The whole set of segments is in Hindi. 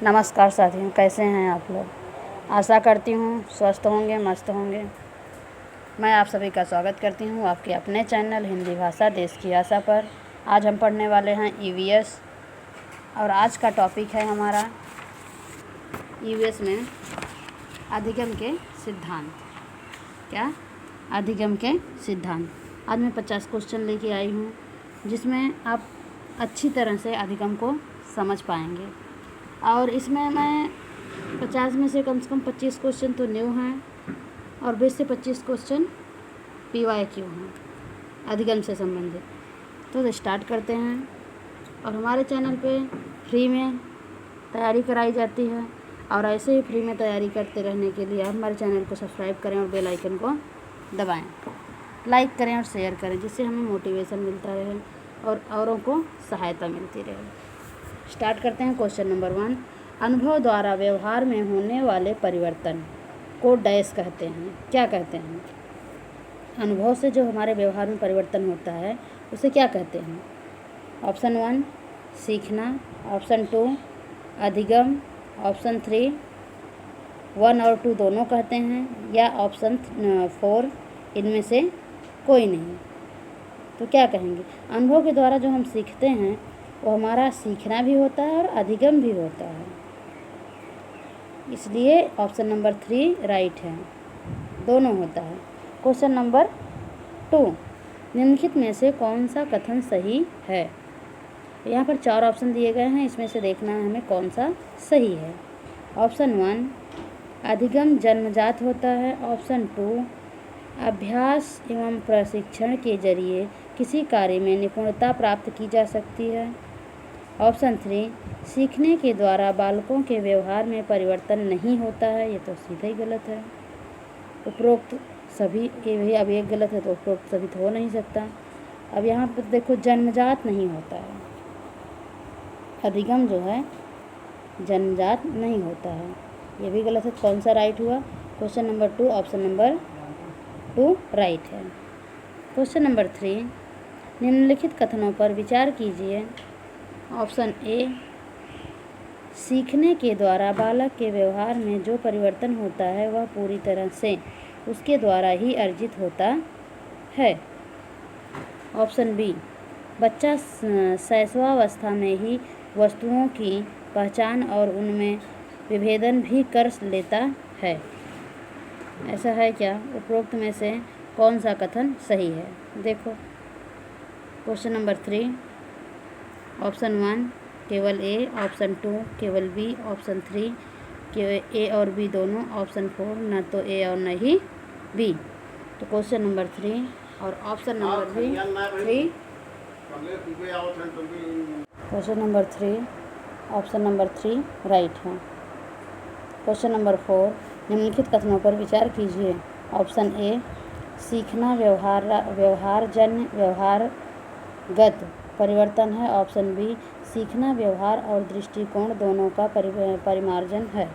नमस्कार साथियों, कैसे हैं आप लोग। आशा करती हूँ स्वस्थ होंगे, मस्त होंगे। मैं आप सभी का स्वागत करती हूँ आपके अपने चैनल हिंदी भाषा देश की आशा पर। आज हम पढ़ने वाले हैं ईवीएस और आज का टॉपिक है हमारा ईवीएस में अधिगम के सिद्धांत। क्या? अधिगम के सिद्धांत। आज मैं 50 क्वेश्चन लेके आई हूँ जिसमें आप अच्छी तरह से अधिगम को समझ पाएंगे। और इसमें मैं 50 में से कम 25 क्वेश्चन तो न्यू हैं और 20 से 25 क्वेश्चन PYQ हैं अधिगम से संबंधित। तो स्टार्ट करते हैं। और हमारे चैनल पे फ्री में तैयारी कराई जाती है और ऐसे ही फ्री में तैयारी करते रहने के लिए आप हमारे चैनल को सब्सक्राइब करें और बेल आइकन को दबाएं, लाइक करें और शेयर करें, जिससे हमें मोटिवेशन मिलता रहे और औरों को सहायता मिलती रहे। स्टार्ट करते हैं। क्वेश्चन नंबर 1, अनुभव द्वारा व्यवहार में होने वाले परिवर्तन को डैश कहते हैं। क्या कहते हैं? अनुभव से जो हमारे व्यवहार में परिवर्तन होता है उसे क्या कहते हैं? ऑप्शन 1 सीखना, ऑप्शन 2 अधिगम, ऑप्शन 3 1 और 2 दोनों कहते हैं, या ऑप्शन 4 इनमें से कोई नहीं। तो क्या कहेंगे? अनुभव के द्वारा जो हम सीखते हैं वो हमारा सीखना भी होता है और अधिगम भी होता है, इसलिए ऑप्शन नंबर 3 राइट है, दोनों होता है। क्वेश्चन नंबर 2, निम्नलिखित में से कौन सा कथन सही है? यहाँ पर 4 ऑप्शन दिए गए हैं, इसमें से देखना है हमें कौन सा सही है। ऑप्शन 1 अधिगम जन्मजात होता है, ऑप्शन 2 अभ्यास एवं प्रशिक्षण के जरिए किसी कार्य में निपुणता प्राप्त की जा सकती है, ऑप्शन 3 सीखने के द्वारा बालकों के व्यवहार में परिवर्तन नहीं होता है। ये तो सीधा ही गलत है। उपरोक्त सभी के भी अब एक गलत है तो उपरोक्त सभी तो हो नहीं सकता। अब यहाँ पर देखो जन्मजात नहीं होता है, अधिगम जो है जन्मजात नहीं होता है, ये भी गलत है। कौन सा राइट हुआ? Question number 2 option number 2 right है। क्वेश्चन नंबर 3, निम्नलिखित कथनों पर विचार कीजिए। ऑप्शन ए सीखने के द्वारा बालक के व्यवहार में जो परिवर्तन होता है वह पूरी तरह से उसके द्वारा ही अर्जित होता है। ऑप्शन बी बच्चा शैशवावस्था में ही वस्तुओं की पहचान और उनमें विभेदन भी कर लेता है। ऐसा है क्या? उपरोक्त में से कौन सा कथन सही है? देखो क्वेश्चन नंबर 3 ऑप्शन 1 केवल ए, ऑप्शन 2 केवल बी, ऑप्शन 3 केवल ए और बी दोनों, ऑप्शन 4 न तो ए और न ही बी। तो क्वेश्चन नंबर 3 और option number 3 question number 3 option number 3 right है। क्वेश्चन नंबर 4, निम्नलिखित कथनों पर विचार कीजिए। ऑप्शन ए सीखना व्यवहारगत परिवर्तन है, ऑप्शन बी सीखना व्यवहार और दृष्टिकोण दोनों का परिमार्जन है।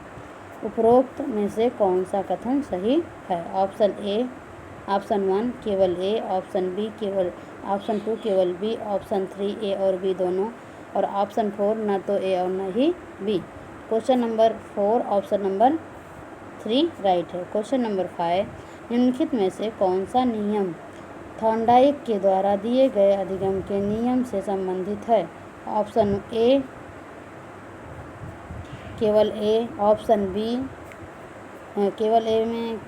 उपरोक्त में से कौन सा कथन सही है? ऑप्शन ए ऑप्शन 1 केवल ए, ऑप्शन बी केवल, ऑप्शन 2 केवल बी, ऑप्शन 3 ए और बी दोनों, और ऑप्शन 4 न तो ए और न ही B. Question number 4 option number 3 right है। क्वेश्चन नंबर 5, निम्नलिखित में से कौन सा नियम थॉर्नडाइक के द्वारा दिए गए अधिगम के नियम से संबंधित है? ऑप्शन ए केवल ए, ऑप्शन बी केवल ए में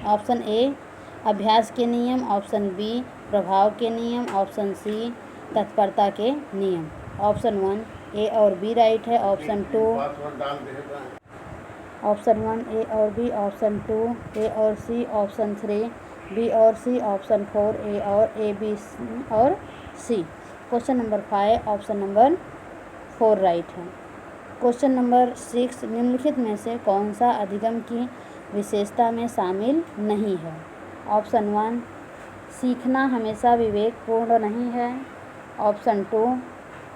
ऑप्शन ए अभ्यास के नियम, ऑप्शन बी प्रभाव के नियम, ऑप्शन सी तत्परता के नियम। ऑप्शन 1 ए और बी राइट है, ऑप्शन 2 ऑप्शन 1 ए और बी, ऑप्शन 2 ए और सी, ऑप्शन 3 बी और सी, ऑप्शन 4 ए और ए बी और C. Question number 5 option number 4 right है। क्वेश्चन नंबर 6, निम्नलिखित में से कौन सा अधिगम की विशेषता में शामिल नहीं है? ऑप्शन 1 सीखना हमेशा विवेकपूर्ण नहीं है, ऑप्शन 2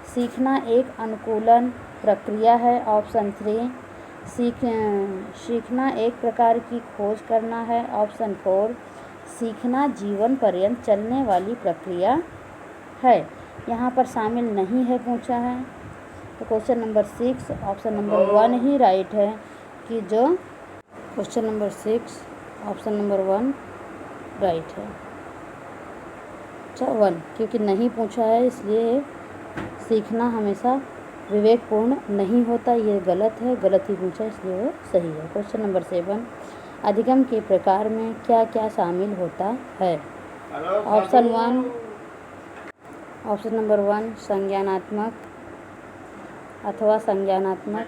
सीखना एक अनुकूलन प्रक्रिया है, ऑप्शन 3 सीखना एक प्रकार की खोज करना है, ऑप्शन 4 सीखना जीवन पर्यंत चलने वाली प्रक्रिया है। यहाँ पर शामिल नहीं है पूछा है, तो क्वेश्चन नंबर 6 ऑप्शन नंबर 1 ही राइट है कि जो question number 6 option number 1 right है। अच्छा 1 क्योंकि नहीं पूछा है इसलिए सीखना हमेशा विवेकपूर्ण नहीं होता, ये गलत है, गलत ही पूछा इसलिए वो सही है। क्वेश्चन नंबर 7 अधिगम के प्रकार में क्या क्या शामिल होता है? ऑप्शन नंबर 1 संज्ञानात्मक अथवा संज्ञानात्मक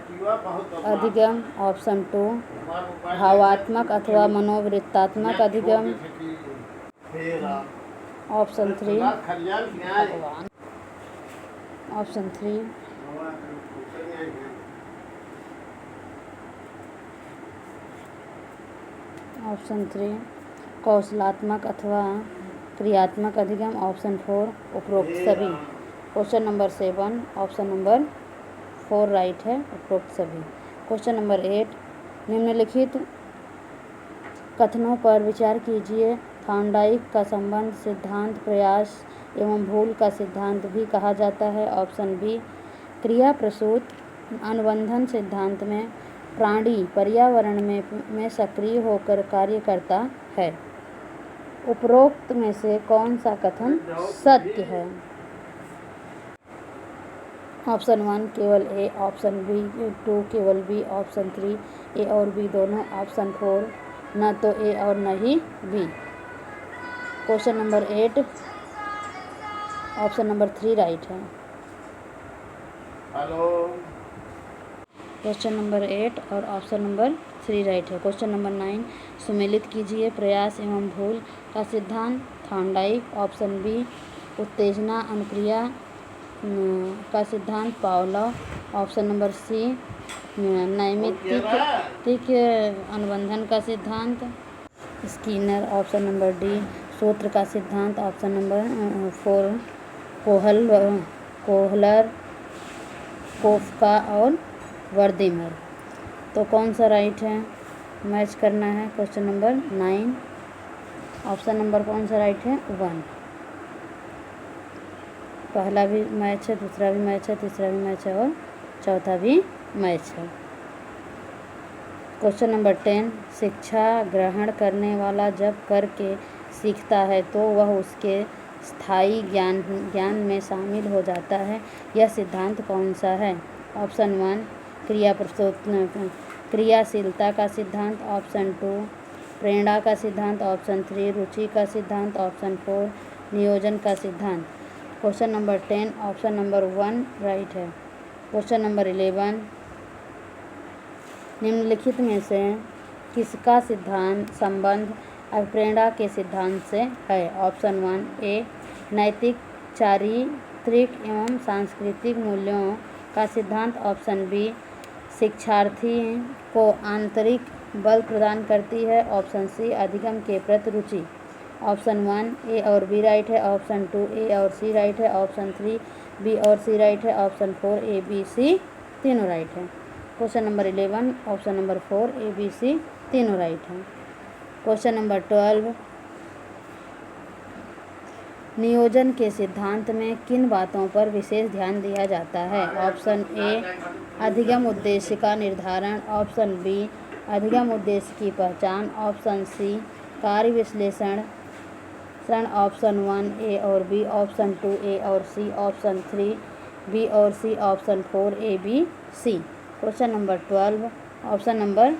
अधिगम। ऑप्शन 2 भावात्मक अथवा मनोवृत्तात्मक अधिगम। ऑप्शन 3 कौशलात्मक अथवा क्रियात्मक अधिगम। ऑप्शन 4 उपरोक्त सभी। Question number 7 option number 4 right है, उपरोक्त सभी। क्वेश्चन नंबर 8 निम्नलिखित कथनों पर विचार कीजिए। थॉर्नडाइक का संबंध सिद्धांत प्रयास एवं भूल का सिद्धांत भी कहा जाता है। ऑप्शन बी क्रिया प्रसूत अनुबंधन सिद्धांत में प्राणी पर्यावरण में सक्रिय होकर कार्य करता है। उपरोक्त में से कौन सा कथन सत्य है? ऑप्शन 1 केवल ए, ऑप्शन बी 2 केवल बी, ऑप्शन 3 ए और बी दोनों, ऑप्शन 4 न तो ए और न ही B. Question number 8 option number 3 right है। क्वेश्चन नंबर 8 और ऑप्शन नंबर 3 राइट है। क्वेश्चन नंबर 9 सुमेलित कीजिए प्रयास एवं भूल का सिद्धांत। थॉर्नडाइक। ऑप्शन बी उत्तेजना अनुक्रिया का सिद्धांत पावलोव। ऑप्शन नंबर सी नैमित्तिक अनुबंधन का सिद्धांत स्किनर। ऑप्शन नंबर डी सूत्र का सिद्धांत। ऑप्शन नंबर 4 कोहलर, कोफका और वर्दीमर। तो कौन सा राइट है? मैच करना है। क्वेश्चन नंबर 9 ऑप्शन नंबर कौन सा राइट है? 1। पहला भी मैच है, दूसरा भी मैच है, तीसरा भी मैच है और चौथा भी मैच है। क्वेश्चन नंबर 10 शिक्षा ग्रहण करने वाला जब करके सीखता है तो वह उसके स्थायी ज्ञान में शामिल हो जाता है। यह सिद्धांत कौन सा है? ऑप्शन 1 क्रियाशीलता का सिद्धांत। ऑप्शन 2 प्रेरणा का सिद्धांत। ऑप्शन 3 रुचि का सिद्धांत। ऑप्शन 4 नियोजन का सिद्धांत। Question number 10 option number 1 right है। क्वेश्चन नंबर 11 निम्नलिखित में से किसका सिद्धांत संबंध अभिप्रेरणा के सिद्धांत से है? ऑप्शन 1 ए नैतिक चारित्रिक एवं सांस्कृतिक मूल्यों का सिद्धांत। ऑप्शन बी शिक्षार्थी को आंतरिक बल प्रदान करती है। ऑप्शन सी अधिगम के प्रति रुचि। ऑप्शन 1 ए और बी राइट है। ऑप्शन 2 ए और सी राइट है। ऑप्शन 3 बी और सी राइट है। ऑप्शन 4 ए बी सी तीनों राइट है। Question number 11 option number 4 A B C तीनों राइट है। क्वेश्चन नंबर 12 नियोजन के सिद्धांत में किन बातों पर विशेष ध्यान दिया जाता है? ऑप्शन ए अधिगम उद्देश्य का निर्धारण। ऑप्शन बी अधिगम उद्देश्य की पहचान। ऑप्शन सी कार्य विश्लेषण। ऑप्शन 1 ए और बी। ऑप्शन 2 ए और सी। ऑप्शन 3 बी और C. Option 4 A B C. Question number 12 option number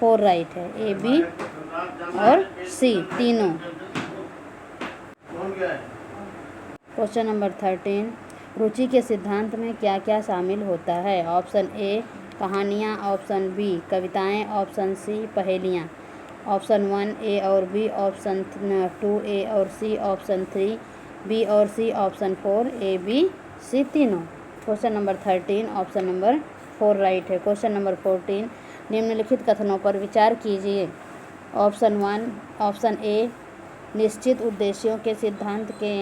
4 right है, ए बी और सी तीनों। क्वेश्चन नंबर 13 रुचि के सिद्धांत में क्या क्या शामिल होता है? ऑप्शन ए कहानियाँ। ऑप्शन बी कविताएं। ऑप्शन सी पहेलियाँ। ऑप्शन 1 ए और बी। ऑप्शन 2 ए और सी। ऑप्शन 3 बी और C. Option 4 A B C तीनों। Question number 13 option number 4 right है। क्वेश्चन नंबर 14 निम्नलिखित कथनों पर विचार कीजिए। ऑप्शन 1 ऑप्शन ए निश्चित उद्देश्यों के सिद्धांत के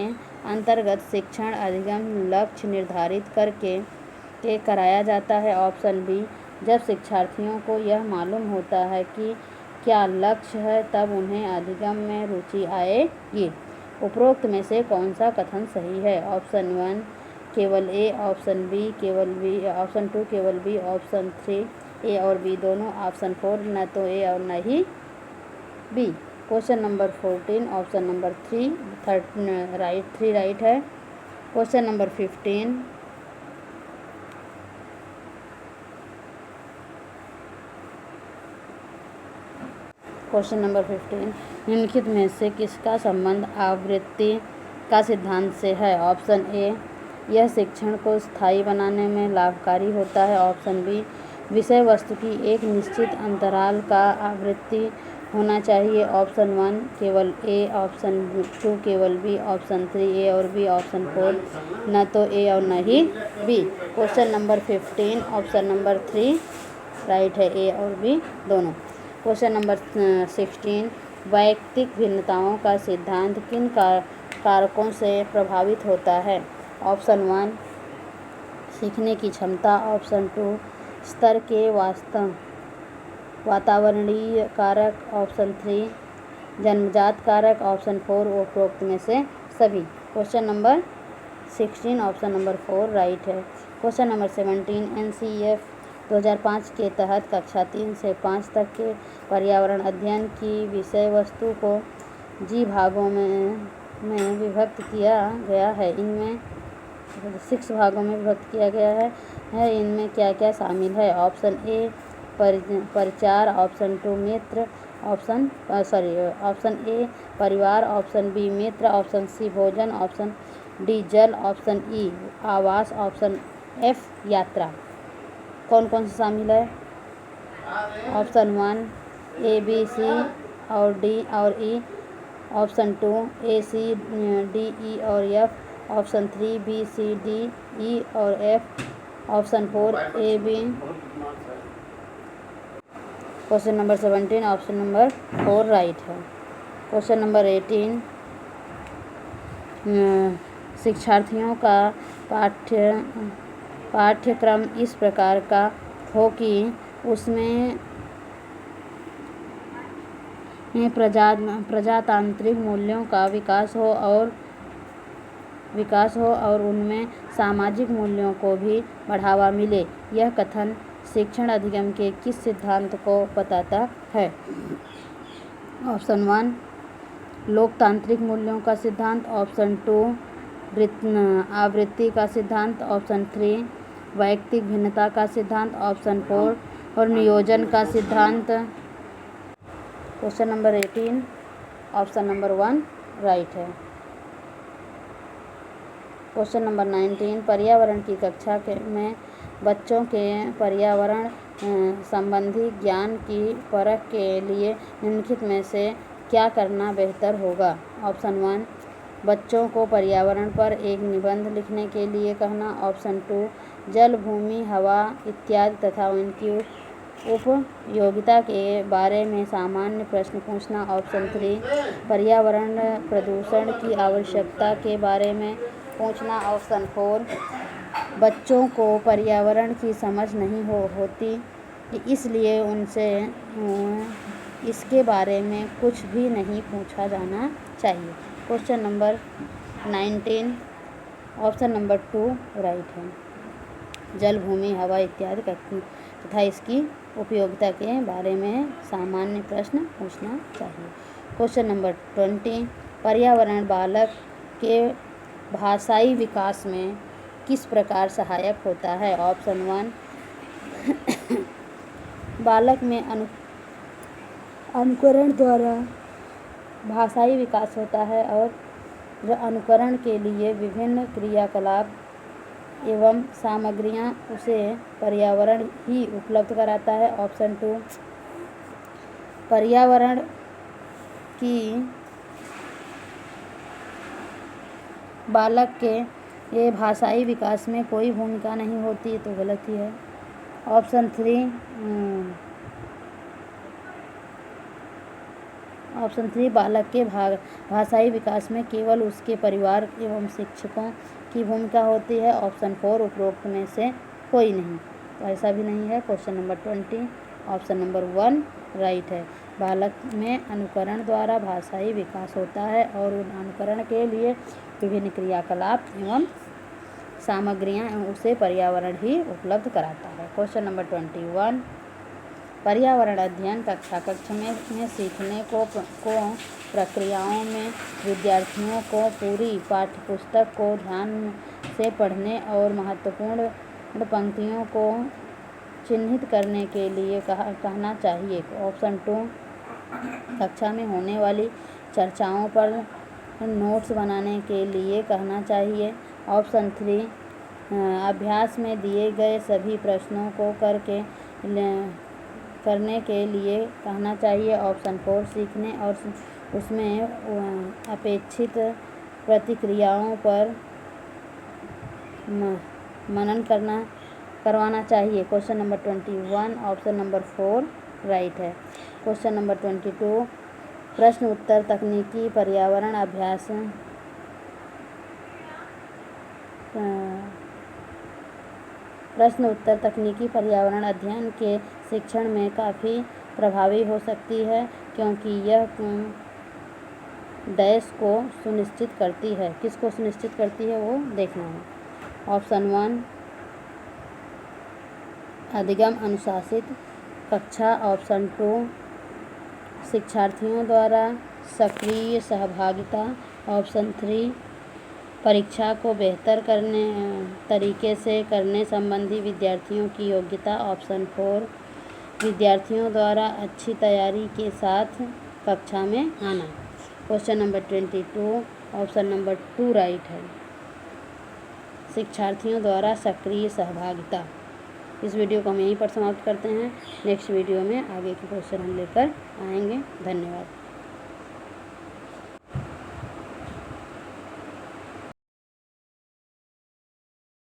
अंतर्गत शिक्षण अधिगम लक्ष्य निर्धारित करके कराया जाता है। ऑप्शन बी जब शिक्षार्थियों को यह मालूम होता है कि क्या लक्ष्य है तब उन्हें अधिगम में रुचि आएगी। उपरोक्त में से कौन सा कथन सही है? ऑप्शन 1 केवल ए, ऑप्शन बी केवल बी, ऑप्शन 2 केवल बी, ऑप्शन 3 ए और बी दोनों, ऑप्शन 4 न तो ए और न ही B. Question number 14 option number 3 right है। क्वेश्चन नंबर 15 निम्नलिखित में से किसका संबंध आवृत्ति का सिद्धांत से है? ऑप्शन ए, यह शिक्षण को स्थायी बनाने में लाभकारी होता है। ऑप्शन बी, विषय वस्तु की एक निश्चित अंतराल का आवृत्ति होना चाहिए। ऑप्शन 1 केवल ए, ऑप्शन 2 केवल बी, ऑप्शन 3 ए और बी, ऑप्शन 4 न तो ए और न ही B. Question number 15 option number 3 right है, ए और बी दोनों। क्वेश्चन नंबर 16 वैयक्तिक भिन्नताओं का सिद्धांत किन कारकों से प्रभावित होता है? ऑप्शन 1 सीखने की क्षमता, ऑप्शन 2 स्तर के वातावरणीय कारक, ऑप्शन 3 जन्मजात कारक, ऑप्शन 4 उपरोक्त में से सभी। Question number 16 option number 4 right है। क्वेश्चन नंबर 17 NCEF 2005 के तहत कक्षा 3 से 5 तक के पर्यावरण अध्ययन की विषय वस्तु को जी भागों में विभक्त किया गया है। इनमें 6 भागों में विभक्त किया गया है। इनमें क्या क्या शामिल है? ऑप्शन ए परिचार, ऑप्शन 2 मित्र, ऑप्शन ए परिवार, ऑप्शन बी मित्र, ऑप्शन सी भोजन, ऑप्शन डी जल, ऑप्शन ई आवास, ऑप्शन एफ यात्रा। कौन कौन से शामिल है? ऑप्शन 1 ए बी सी और डी और ई, ऑप्शन 2 ए सी डी ई और F, option 3 B C D E और F, option 4 A B. Question number 17 option number 4 right है। क्वेश्चन नंबर 18 शिक्षार्थियों का पाठ्यक्रम इस प्रकार का हो कि उसमें प्रजातांत्रिक मूल्यों का विकास हो और उनमें सामाजिक मूल्यों को भी बढ़ावा मिले। यह कथन शिक्षण अधिगम के किस सिद्धांत को बताता है? ऑप्शन 1 लोकतांत्रिक मूल्यों का सिद्धांत, ऑप्शन 2 आवृत्ति का सिद्धांत, ऑप्शन 3 वैयक्तिक भिन्नता का सिद्धांत, ऑप्शन 4 और नियोजन का सिद्धांत। Question number 18 option number 1 right है। क्वेश्चन नंबर 19 पर्यावरण की कक्षा में बच्चों के पर्यावरण संबंधी ज्ञान की परख के लिए निम्नलिखित में से क्या करना बेहतर होगा? ऑप्शन 1 बच्चों को पर्यावरण पर एक निबंध लिखने के लिए कहना, ऑप्शन 2 जल, भूमि, हवा इत्यादि तथा उनकी उपयोगिता के बारे में सामान्य प्रश्न पूछना, ऑप्शन 3 पर्यावरण प्रदूषण की आवश्यकता के बारे में पूछना, ऑप्शन 4 बच्चों को पर्यावरण की समझ नहीं होती इसलिए उनसे इसके बारे में कुछ भी नहीं पूछा जाना चाहिए। Question number 19 option number 2 right है। जल, भूमि, हवा इत्यादि तथा इसकी उपयोगिता के बारे में सामान्य प्रश्न पूछना चाहिए। क्वेश्चन नंबर 20 पर्यावरण बालक के भाषाई विकास में किस प्रकार सहायक होता है? ऑप्शन 1 बालक में अनुकरण द्वारा भाषाई विकास होता है और अनुकरण के लिए विभिन्न क्रियाकलाप एवं सामग्रियां उसे पर्यावरण ही उपलब्ध कराता है। ऑप्शन 2 पर्यावरण की बालक के ये भाषाई विकास में कोई भूमिका नहीं होती तो गलत ही है। ऑप्शन 3 बालक के भाषाई विकास में केवल उसके परिवार एवं शिक्षकों की भूमिका होती है। ऑप्शन 4 उपरोक्त में से कोई नहीं, तो ऐसा भी नहीं है। Question number 20 option number 1 right है। बालक में अनुकरण द्वारा भाषाई विकास होता है और उन अनुकरण के लिए विभिन्न क्रियाकलाप एवं सामग्रियाँ उसे पर्यावरण ही उपलब्ध कराता है। क्वेश्चन नंबर 21, पर्यावरण अध्ययन कक्षा में सीखने को प्रक्रियाओं में विद्यार्थियों को पूरी पाठ्यपुस्तक को ध्यान से पढ़ने और महत्वपूर्ण पंक्तियों को चिन्हित करने के लिए कहना चाहिए। ऑप्शन 2, कक्षा में होने वाली चर्चाओं पर नोट्स बनाने के लिए कहना चाहिए। ऑप्शन 3, अभ्यास में दिए गए सभी प्रश्नों को करने के लिए कहना चाहिए। ऑप्शन 4, सीखने और उसमें अपेक्षित प्रतिक्रियाओं पर मनन करवाना चाहिए। Question number 21 option number 4 right है। क्वेश्चन नंबर 22, प्रश्न उत्तर तकनीकी पर्यावरण अभ्यास प्रश्न उत्तर तकनीकी पर्यावरण अध्ययन के शिक्षण में काफ़ी प्रभावी हो सकती है, क्योंकि यह डैश को सुनिश्चित करती है। किसको सुनिश्चित करती है वो देखना है। ऑप्शन 1, अधिगम अनुशासित कक्षा। ऑप्शन 2, शिक्षार्थियों द्वारा सक्रिय सहभागिता। ऑप्शन 3, परीक्षा को बेहतर तरीके से करने संबंधी विद्यार्थियों की योग्यता। ऑप्शन 4, विद्यार्थियों द्वारा अच्छी तैयारी के साथ कक्षा में आना। Question number 22 option number 2 right है, शिक्षार्थियों द्वारा सक्रिय सहभागिता। इस वीडियो को हम यहीं पर समाप्त करते हैं। नेक्स्ट वीडियो में आगे के क्वेश्चन हम लेकर आएंगे। धन्यवाद।